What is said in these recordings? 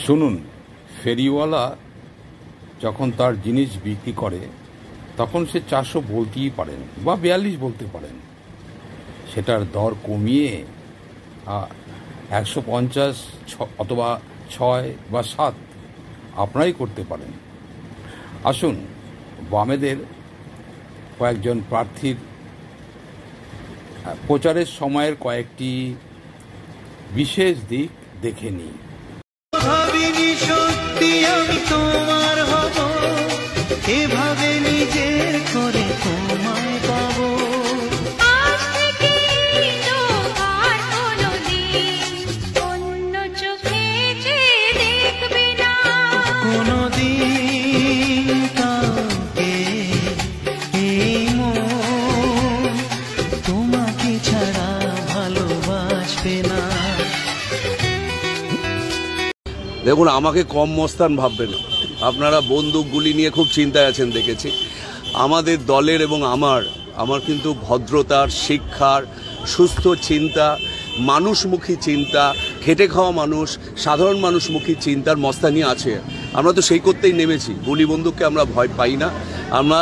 শুনুন, ফেরিওয়ালা যখন তার জিনিস বিক্রি করে তখন সে 400 বলতেই পারেন বা 42 বলতে পারেন। সেটার দর কমিয়ে 150 অথবা 6 বা 7 আপনারাই করতে পারেন। আসুন, বামেদের কয়েকজন প্রার্থীর প্রচারের সময়ের কয়েকটি বিশেষ দিক দেখে নিই। ভাবিনি সত্যি আমি তোমার হব, এভাবে নিজের করে তোমায় পাবো। আজ থেকে আর কোনোদিন অন্য চোখে যে দেখবে না, কোনোদিন কাউকে এই মন তোমাকে ছাড়া ভালোবাসবে না। দেখুন, আমাকে কম মস্তান ভাববেন না। আপনারা বন্দুক গুলি নিয়ে খুব চিন্তায় আছেন দেখেছি। আমাদের দলের এবং আমার কিন্তু ভদ্রতার, শিক্ষার, সুস্থ চিন্তা, মানুষমুখী চিন্তা, খেটে খাওয়া মানুষ, সাধারণ মানুষমুখী চিন্তার মস্তানি আছে। আমরা তো সেই করতেই নেমেছি। গুলি বন্দুককে আমরা ভয় পাই না। আমরা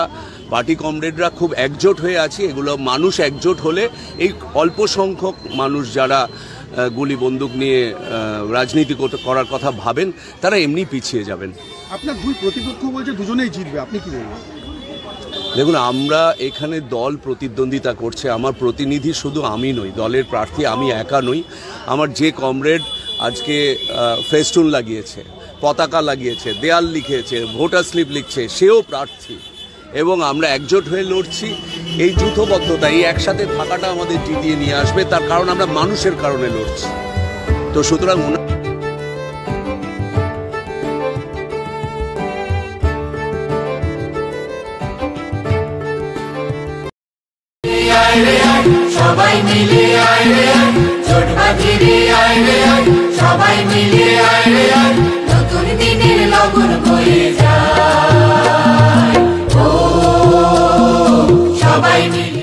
পার্টি কমরেডরা খুব একজোট হয়ে আছি। এগুলো মানুষ একজোট হলে, এই অল্প সংখ্যক মানুষ যারা গুলি বন্দুক নিয়ে রাজনীতি করার কথা ভাবেন, তারা এমনি পিছিয়ে যাবেন। আপনার দুই প্রতিপক্ষ বলছে দুজনেই জিতবে, আপনি কি বলবেন? দেখুন, আমরা এখানে দল প্রতিদ্বন্দ্বিতা করছে। আমার প্রতিনিধি শুধু আমি নই, দলের প্রার্থী আমি একা নই। আমার যে কমরেড আজকে ফেস্টুন লাগিয়েছে, পতাকা লাগিয়েছে, দেয়াল লিখেছে, ভোটার স্লিপ লিখছে, সেও প্রার্থী। এবং আমরা একজোট হয়ে লড়ছি। এই যৌথবদ্ধতা, এই একসাথে থাকাটা আমাদের জিতিয়ে নিয়ে আসবে। তার কারণ আমরা মানুষের কারণে লড়ছি। তো সুতরাং সবাই মিলে আয় রে আয়, জোট বাঁধিয়ে আয় রে আয়, সবাই মিলে আয় রে আয়, নতুন দিনের লগন বয়ে যায়। ও সবাই মিলে।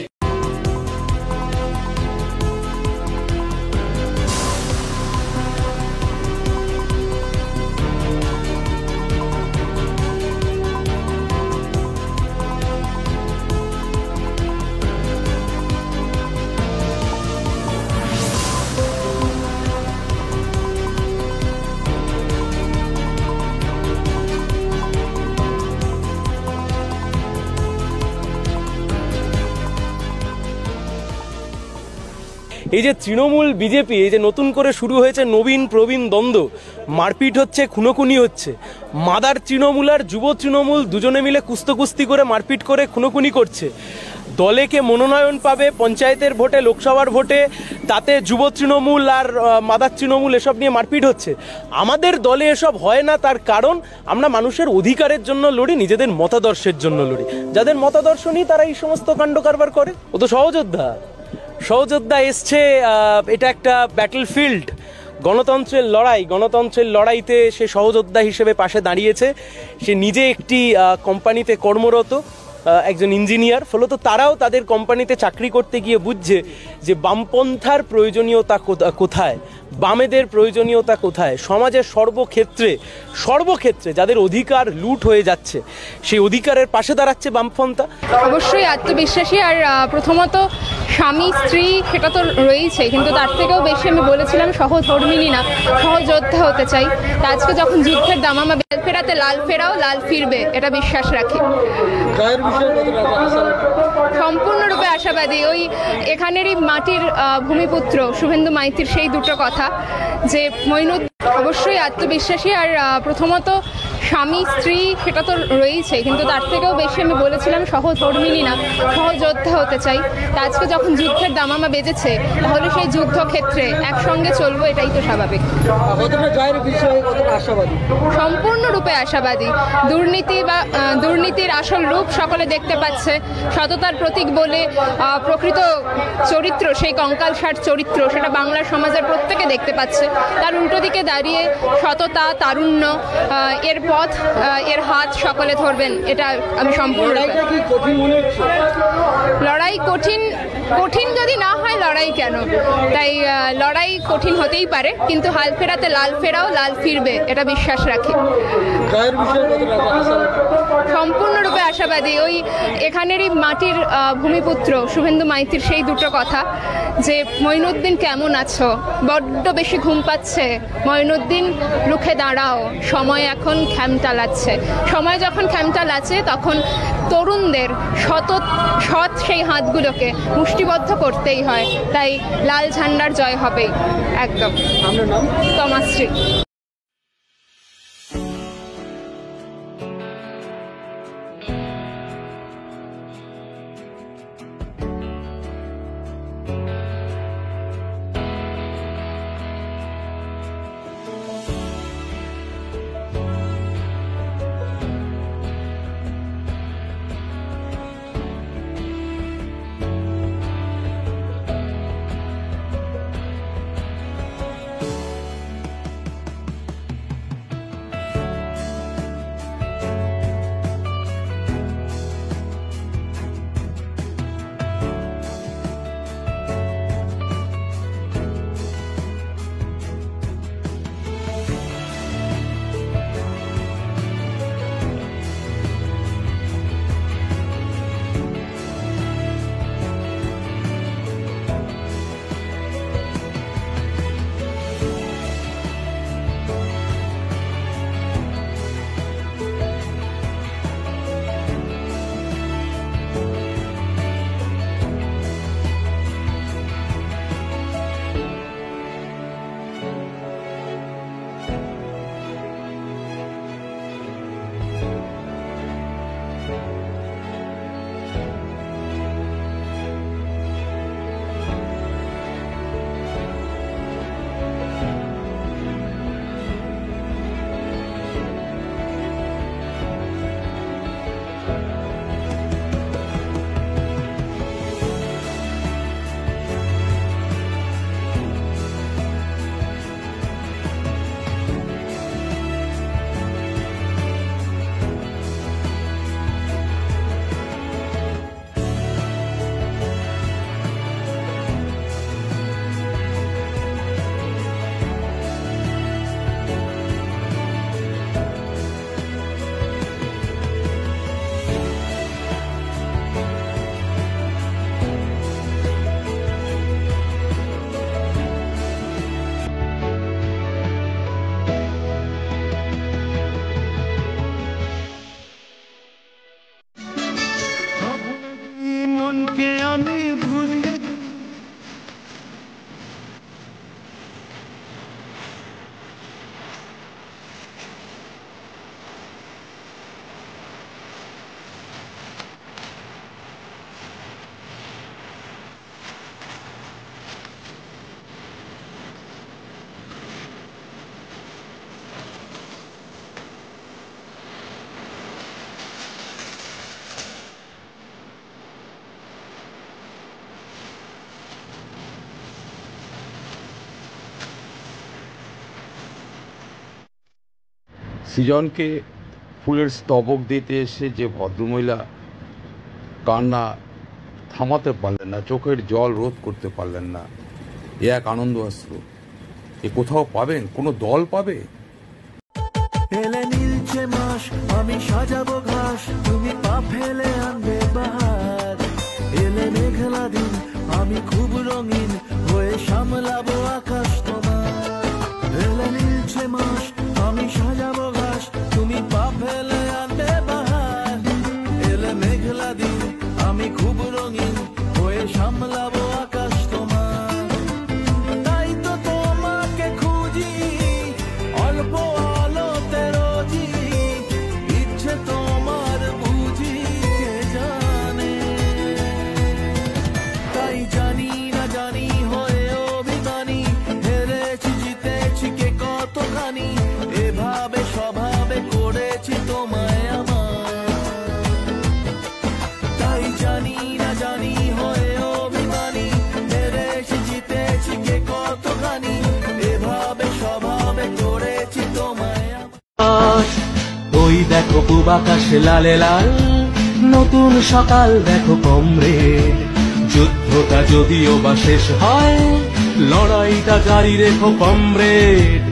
এই যে তৃণমূল বিজেপি, এই যে নতুন করে শুরু হয়েছে নবীন প্রবীণ দ্বন্দ্ব, মারপিট হচ্ছে, খুনোখুনি হচ্ছে। মাদার তৃণমূল আর যুব তৃণমূল দুজনে মিলে কুস্তি করে মারপিট করে খুনোখুনি করছে। দলে কে মনোনয়ন পাবে পঞ্চায়েতের ভোটে, লোকসভার ভোটে, তাতে যুব তৃণমূল আর মাদার তৃণমূল এসব নিয়ে মারপিট হচ্ছে। আমাদের দলে এসব হয় না। তার কারণ আমরা মানুষের অধিকারের জন্য লড়ি, নিজেদের মতাদর্শের জন্য লড়ি। যাদের মতাদর্শ নেই তারা এই সমস্ত কাণ্ড কারবার করে। ও তো সহযোদ্ধা এসছে। এটা একটা ব্যাটল ফিল্ড, গণতন্ত্রের লড়াইতে সে সহযোদ্ধা হিসেবে পাশে দাঁড়িয়েছে। সে নিজে একটি কোম্পানিতে কর্মরত একজন ইঞ্জিনিয়ার। ফলত তারাও তাদের কোম্পানিতে চাকরি করতে গিয়ে বুঝছে যে বামপন্থার প্রয়োজনীয়তা কোথায়, বামেদের প্রয়োজনীয়তা কোথায়। সমাজের সর্বক্ষেত্রে যাদের অধিকার লুট হয়ে যাচ্ছে, সেই অধিকারের পাশে দাঁড়াচ্ছে বামপন্থা। অবশ্যই আত্মবিশ্বাসী, আর প্রথমত স্বামী স্ত্রী সেটা তো রয়েছে, কিন্তু তার থেকেও বেশি আমি বলেছিলাম সহধর্মিনী না, সহযোদ্ধা হতে চাই। তা আজকে যখন যুদ্ধের দামামা, বেল ফেরাতে লাল ফেরাও, লাল ফিরবে, এটা বিশ্বাস রাখি। সম্পূর্ণরূপে আশাবাদী। ওই এখানেরই মাটির ভূমিপুত্র শুভেন্দু মাইতির সেই দুটো কথা, যে অবশ্যই আত্মবিশ্বাসী, আর প্রথমত স্বামী স্ত্রী সেটা তো রয়েছে, কিন্তু তার থেকেও বেশি আমি বলেছিলাম সহধর্মিনী না, সহযোদ্ধা হতে চাই। তা আজকে যখন যুদ্ধের দামামা বেজেছে, তাহলে সেই যুদ্ধক্ষেত্রে একসঙ্গে চলবো, এটাই তো স্বাভাবিক। সম্পূর্ণরূপে আশাবাদী। দুর্নীতির আসল রূপ সকলে দেখতে পাচ্ছে। সততার প্রতীক বলে প্রকৃত চরিত্র, সেই কঙ্কালসার চরিত্র, সেটা বাংলার সমাজের প্রত্যেকে দেখতে পাচ্ছে। তার উল্টো দিকে দাঁড়িয়ে সততা, তারুণ্য, এর পথ, এর হাত সকলে ধরবেন, এটা আমি সম্পূর্ণ। লড়াই কঠিন কঠিন যদি না হয় লড়াই কেন, তাই লড়াই কঠিন হতেই পারে, কিন্তু হাল ফেরাতে লাল ফেরাও, লাল ফিরবে এটা বিশ্বাস রাখি। সম্পূর্ণরূপে আশাবাদী। ওই এখানেরই মাটির ভূমিপুত্র শুভেন্দু মাইতির সেই দুটো কথা, যে মঈনুদ্দিন কেমন আছো, বড্ড বেশি ঘুম পাচ্ছে, মঈনুদ্দিন রুখে দাঁড়াও, সময় এখন খ্যামটা লাগছে। সময় যখন খ্যামটা লাগছে তখন তরুণদের সৎ সেই হাতগুলোকে মুষ্টিবদ্ধ করতেই হয়, তাই লাল ঝান্ডার জয় হবেই। একদম। আপনার নাম? তমাশ্রী। সৃজনকে ফুলের স্তবক দিতে এসে যে ভদ্রমহিলা কান্না থামাতে পারলেন না, চোখের জল রোধ করতে পারলেন না, এ এক আনন্দ অশ্রু। এ কোথাও পাবেন? কোনো দল পাবে? এলে নীলছে মাস, আমি সাজাবো ঘাস, তুমি পা ফেলে আনবে বাহার। এলে মেঘলা দিন, আমি খুব রঙিন হয়ে সামলাবো আকাশ তোমার। এলে নীলছে মাস, আমি সাজাবো ঘাস, তুমি পা ফেলে আনবে বাহার। এলে মেঘলা দিন, আমি খুব রঙিন হয়ে সামলাবো আকাশ তোমার। তাই তো তোমাকে খুঁজি অল্প আলোতে রোজি, ইচ্ছে তোমার বুঝি কে জানে। তাই জানি না জানি হয়ে অভিমানী, হেরেছি জিতেছি কে কতখানি, এভাবে স্বভাবে করেছি তোমায় আমার। তাই জানি না জানি হয়ে অভিমানী, হেরেছি জিতেছি কে কতখানি, এভাবে স্বভাবে করেছি তোমায় আমার। ওই দেখো পূব আকাশ লালে লাল, নতুন সকাল দেখো কমরেড, যুদ্ধটা যদিও বা শেষ হয়, লড়াইটা জারি রেখো কমরেড,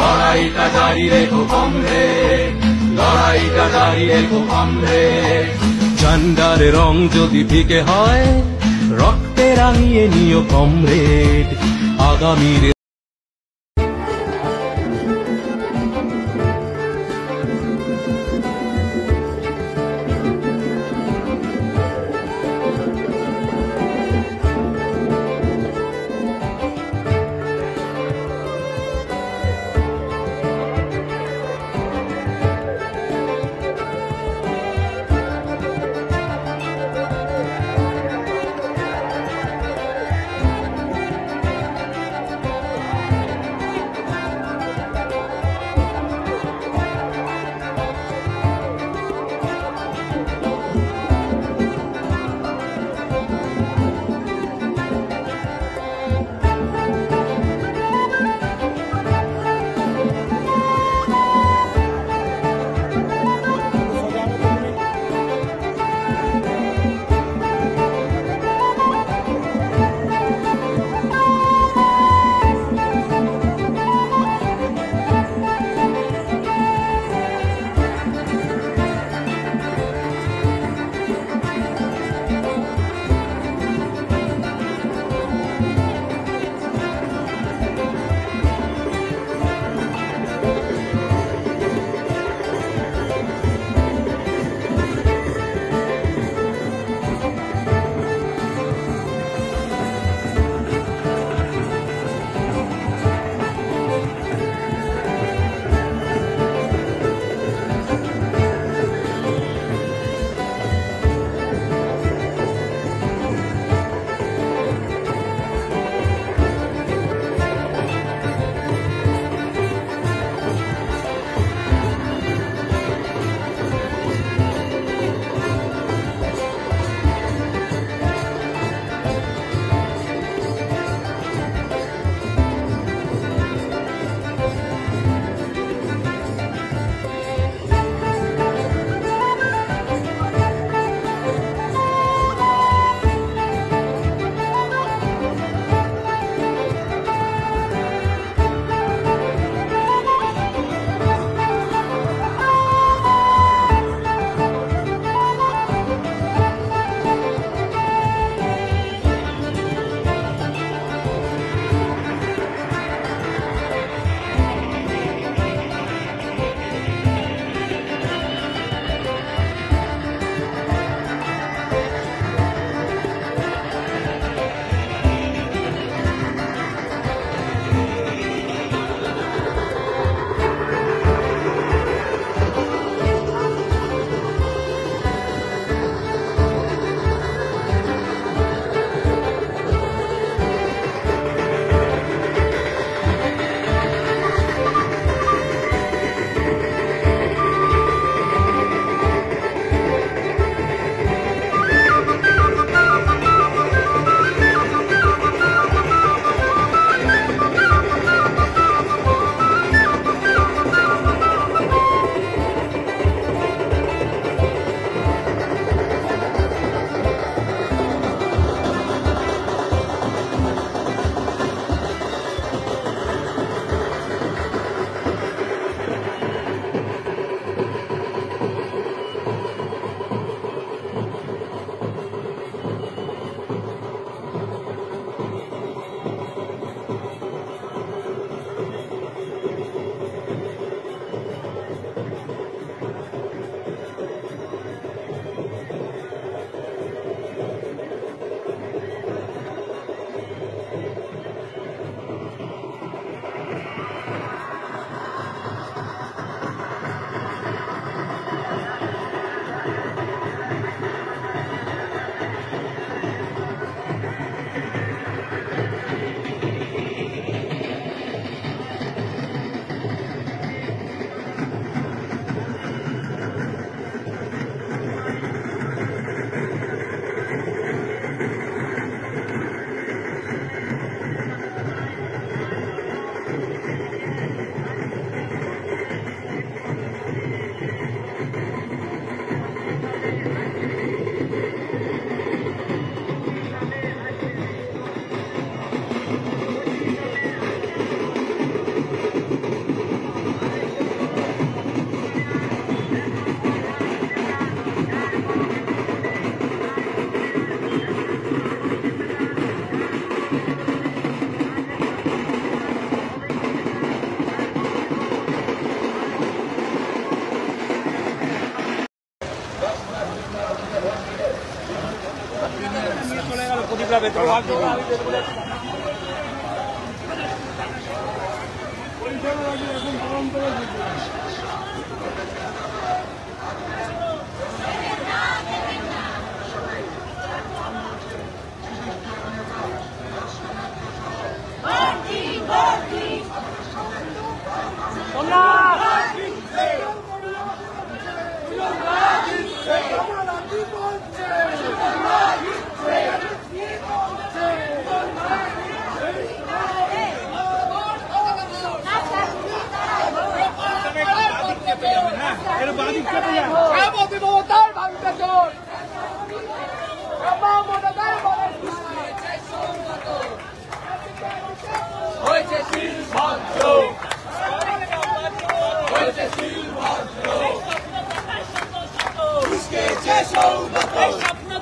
লড়াইটা জারি রেখো কমরেড, লড়াইটা জারি রেখো কমরেড। ঝান্ডার রং যদি ফিকে হয়, রক্তে রাঙিয়ে নিও কমরেড, আগামীর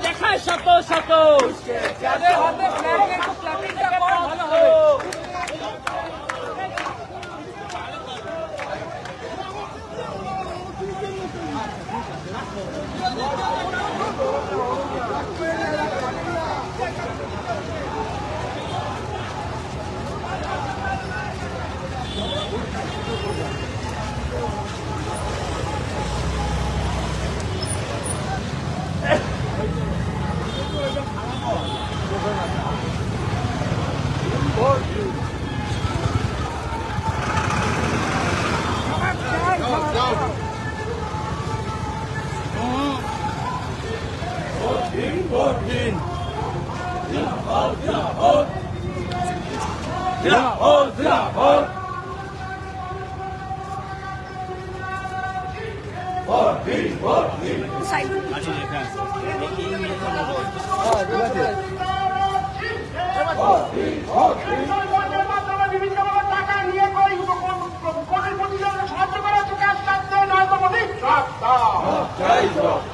দেখায় শত শত যাদের হাতে ফ্ল্যাগ একটু ফ্ল্যাগিংটা করা ভালো হবে।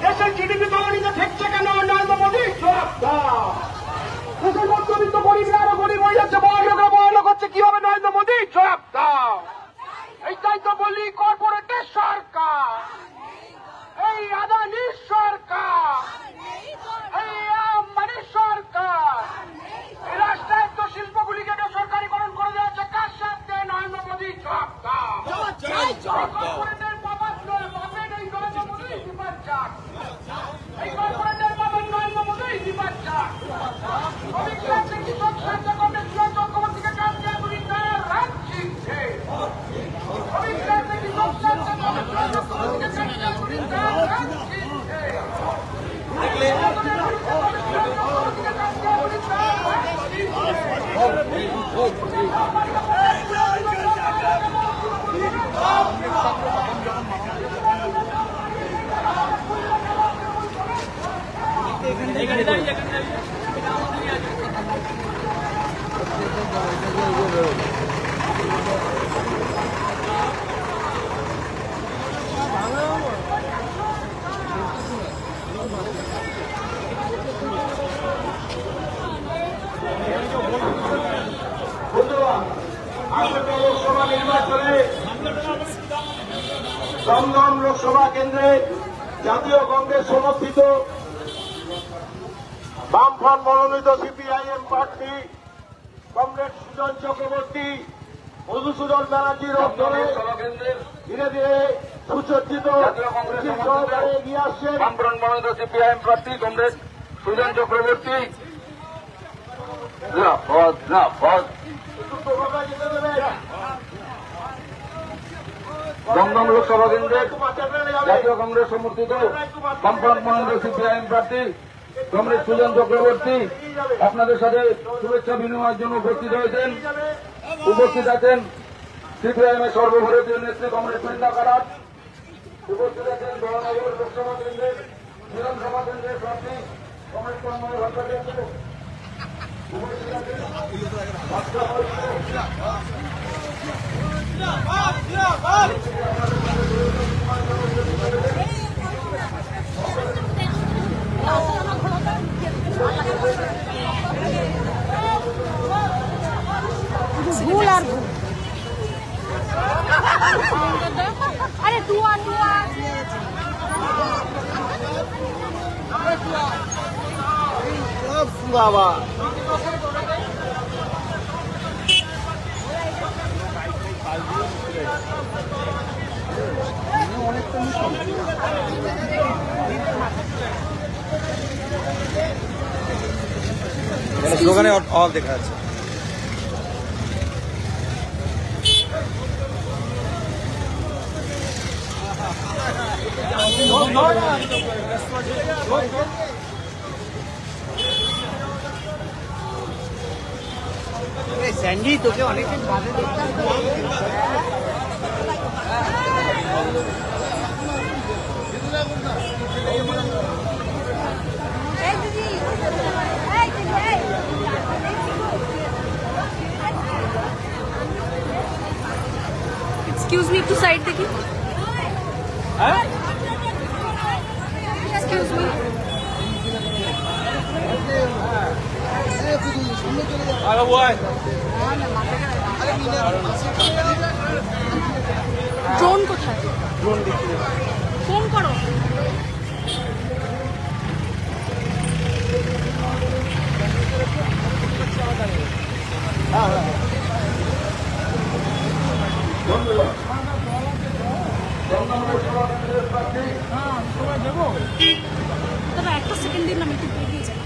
দেশের জিডিপি বাঙালিতে ঠেকছে কেন? নরেন্দ্র মোদী দেশের মধ্যবিত্ত গরিবরা আরো গরিব হয়ে যাচ্ছে, বড় লোক হচ্ছে কিভাবে? নরেন্দ্র মোদী জবাব দাও। এইটাই তো বলি, কর্পোরেটের সরকার, এই আদানির সরকার, এই আম্বানির সরকার, এই রাষ্ট্রায়ত্ত শিল্পগুলিকে সরকারিকরণ করে দেওয়া হচ্ছে কার সাথে? নরেন্দ্র মোদী জবাব দাও। কর্পোরেটের বাবার বাপের এই নরেন্দ্র মোদী বিপার যাক, এই কর্পোরেটের বাবার নরেন্দ্র মোদী বিপার যাক। অভিজ্ঞতা কৃষক সাহায্য করতে চক্রবর্তীকে কাজ দেওয়া তুমি তার রাত শিখছে। অভিজ্ঞতা কৃষক সাহায্য করতে চক্রবর্তীকে কাজ দেওয়া তুমি তার রাত শিখছে। লোকসভা নির্বাচনে দমদম লোকসভা কেন্দ্রে জাতীয় কংগ্রেস সমর্থিত বামফ্রন্ট মনোনীত সিপিআইএম প্রার্থী কমরেড সুজন চক্রবর্তী মধুসূদন ব্যানার্জির অধ্যক্ষে ধীরে ধীরে সুসজ্জিত সহকারে এগিয়ে আসছেন বামফ্রন্ট মনোনীত সিপিআইএম প্রার্থী কমরেড সুজন চক্রবর্তী। দমদম লোকসভা কেন্দ্রের জাতীয় কংগ্রেস সমর্থিত বামফ্রন্ট মনোনীত সিপিআইএম প্রার্থী কমরেড সুজন চক্রবর্তী আপনাদের সাথে শুভেচ্ছা বিনিময়ের জন্য উপস্থিত হয়েছেন। উপস্থিত আছেন সিপিআইএম এর সর্বভারতীয় নেত্রী কমরেড বৃন্দা কারাট, উপস্থিত আছেন মহানগর লোকসভা কেন্দ্রের বিধানসভা কেন্দ্রের প্রার্থী কমরেড তন্ময় ভট্টাচার্য, উপস্থিত আছেন ভুল আর ভুল। আরে তুয়া বাবা স্লোগানে অভাব দেখা যাচ্ছে। স্যান্ডি তোকে অনেকদিন বাদে দেখতাম। एक्सक्यूज मी टू साइड देखिए। एक्सक्यूज मी ড্রোন কোথায়? ড্রোন দেখিয়ে ফোন করো। তবে একটা সেকেন্ড দিন আমি একটু বেরিয়ে যাই।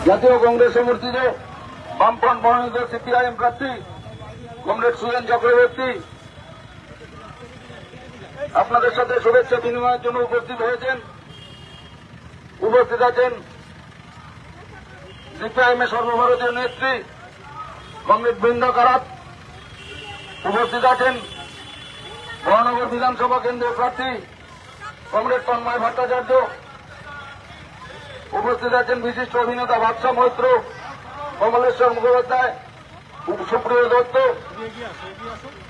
জাতীয় কংগ্রেস সমর্থিত বামফ্রন্ট মনোনীত সিপিআইএম প্রার্থী কমরেড সুরেন চক্রবর্তী আপনাদের সাথে শুভেচ্ছা বিনিময়ের জন্য উপস্থিত হয়েছেন। উপস্থিত আছেন সিপিআইএম এর সর্বভারতীয় নেত্রী কমরেড বৃন্দা কারাত। উপস্থিত আছেন মহানগর বিধানসভা কেন্দ্রের প্রার্থী কমরেড তন্ময় ভট্টাচার্য। উপস্থিত আছেন বিশিষ্ট অভিনেতা বাদশা মৈত্র, কমলেশ্বর মুখোপাধ্যায়, সুপ্রিয় দত্ত।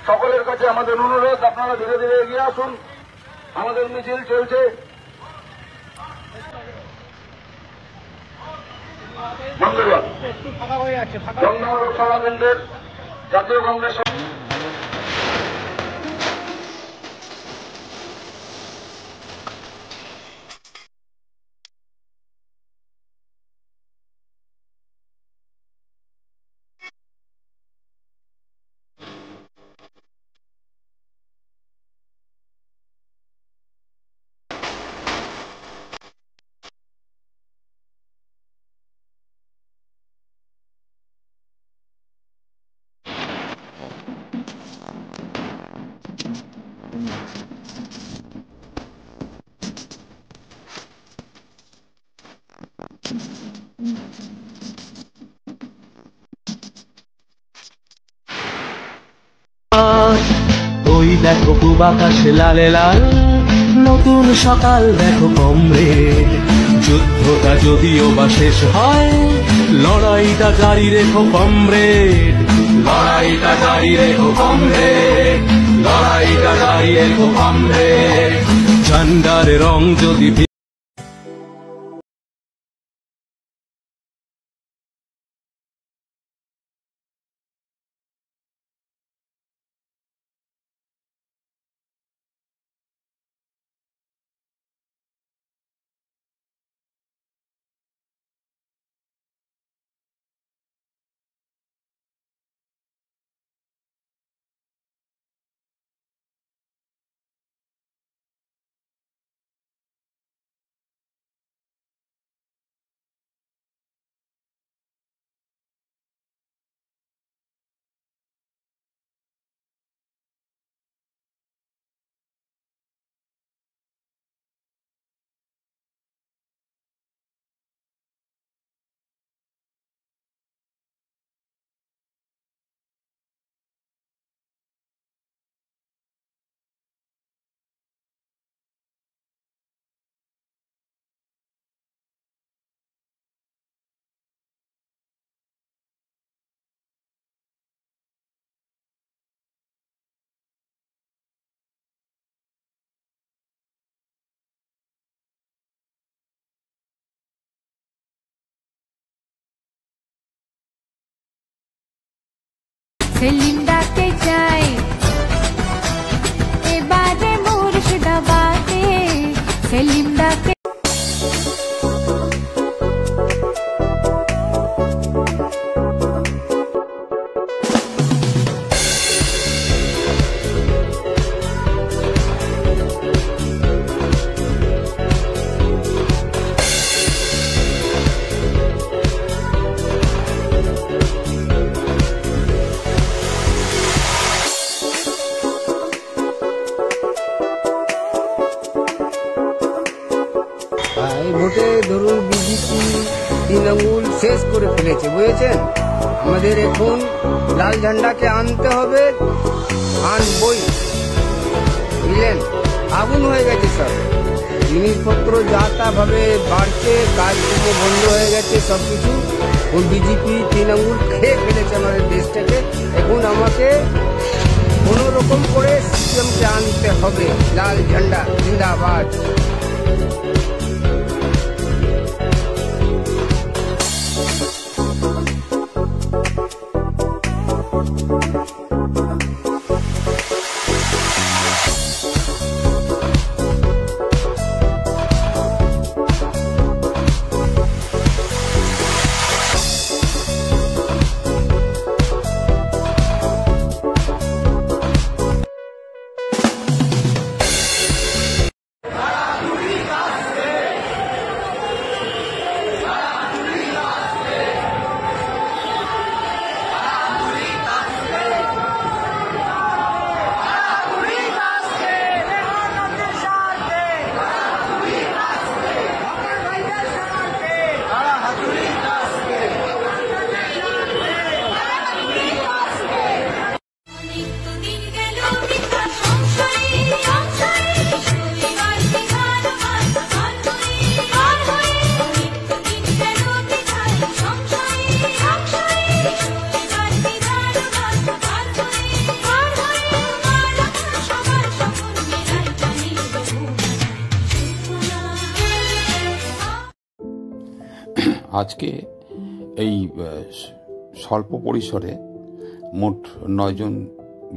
সকলের কাছে আমাদের অনুরোধ, আপনারা ধীরে ধীরে এগিয়ে আসুন। আমাদের মিছিল চলছে। বন্ধুরা, লোকসভা কেন্দ্রের জাতীয় কংগ্রেস ওই দেখো পূব আকাশে লালে লাল নতুন সকাল দেখো কমরেড, যুদ্ধটা যদিও বা শেষ হয় লড়াইটা জারি রেখো কমরেড, লড়াইটা জারি রেখো কমরেড, লড়াইটা জারি রেখো কমরেড। ঝান্ডার রং যদি সেলিম ডাকে চাই এবারে মুর্শিদাবাদে, সেলিম ডাকে শেষ করে ফেলেছে, বুঝেছেন? আমাদের এখন লাল ঝান্ডাকে আনতে হবে, আনবই, বুঝলেন? আগুন হয়ে গেছে সব জিনিসপত্র, যা তা ভাবে বাড়ছে, কাজকর্ম বন্ধ হয়ে গেছে, সবকিছু ওই বিজেপি 3 আঙ্গুল খেয়ে ফেলেছে আমাদের দেশটাকে। এখন আমাকে কোনো রকম করে সিস্টেমকে আনতে হবে। লাল ঝান্ডা জিন্দাবাদ। আজকে এই স্বল্প পরিসরে মোট 9 জন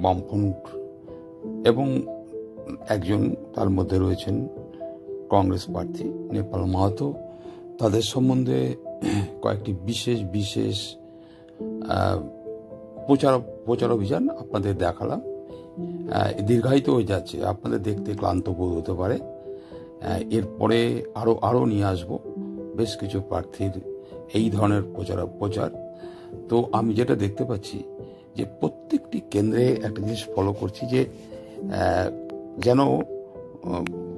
বামফ্রন্ট এবং একজন, তার মধ্যে রয়েছেন কংগ্রেস প্রার্থী নেপাল মাহাতো, তাদের সম্বন্ধে কয়েকটি বিশেষ প্রচার অভিযান আপনাদের দেখালাম। দীর্ঘায়িত হয়ে যাচ্ছে, আপনাদের দেখতে ক্লান্ত বোধ হতে পারে। এরপরে আরও নিয়ে আসবো বেশ কিছু প্রার্থীর এই ধরনের প্রচার। তো আমি যেটা দেখতে পাচ্ছি যে প্রত্যেকটি কেন্দ্রে একটা জিনিস ফলো করছি, যে যেন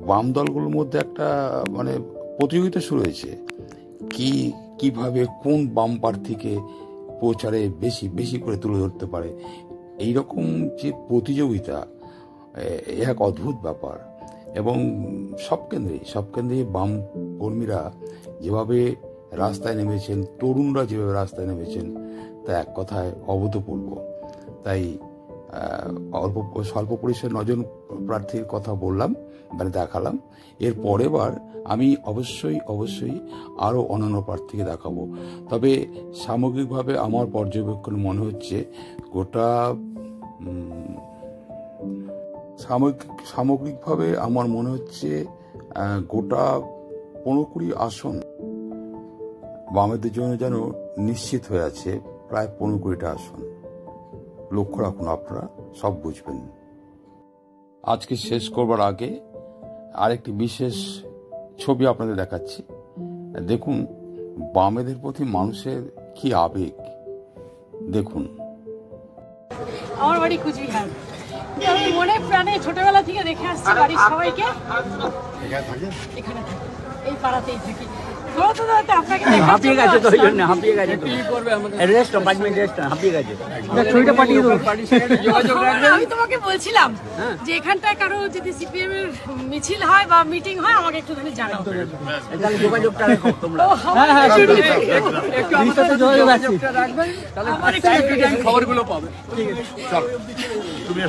বাম দলগুলোর মধ্যে একটা মানে প্রতিযোগিতা শুরু হয়েছে, কিভাবে কোন বাম প্রার্থীকে প্রচারে বেশি করে তুলে ধরতে পারে। এইরকম যে প্রতিযোগিতা, এক অদ্ভুত ব্যাপার। এবং সব কেন্দ্রে বাম কর্মীরা যেভাবে রাস্তায় নেমেছেন, তরুণরা যেভাবে রাস্তায় নেমেছেন, তা এক কথায় অভূতপূর্ব। তাই স্বল্প পরিসরে 9 জন প্রার্থীর কথা বললাম, মানে দেখালাম। এর পরের বার আমি অবশ্যই আরও অন্যান্য প্রার্থীকে দেখাবো। তবে সামগ্রিকভাবে আমার পর্যবেক্ষণ মনে হচ্ছে সামগ্রিকভাবে আমার মনে হচ্ছে গোটা 15-20 আসন বামেদের জন্য যেন নিশ্চিত হয়ে আছে, প্রায় 15-20টা আসন। লক্ষ্য রাখুন, আপনারা সব বুঝবেন। আজকে শেষ করবার আগে আরেকটি বিশেষ ছবি আপনাদের দেখাচ্ছি। দেখুন বামেদের প্রতি মানুষের কি আবেগ, দেখুন। আমার বাড়ি কুচবিহার, আমি মনে প্রাণে ছোটবেলা থেকে দেখে আসছি বাড়ির সবাইকে। এখানে থাকি, এই পাড়াতেই থাকি। হাঁপিয়ে গেছে তো, ওই জন্য হাঁপিয়ে গেছে। আমি তোমাকে বলছিলাম যে এখানটায় কারো যদি সিপিএম এর মিছিল হয় বা মিটিং হয় আমাকে একটুখানি জানাও। যোগাযোগটা রাখো তোমরা, খবরগুলো পাবে। ঠিক আছে, চলো তুমি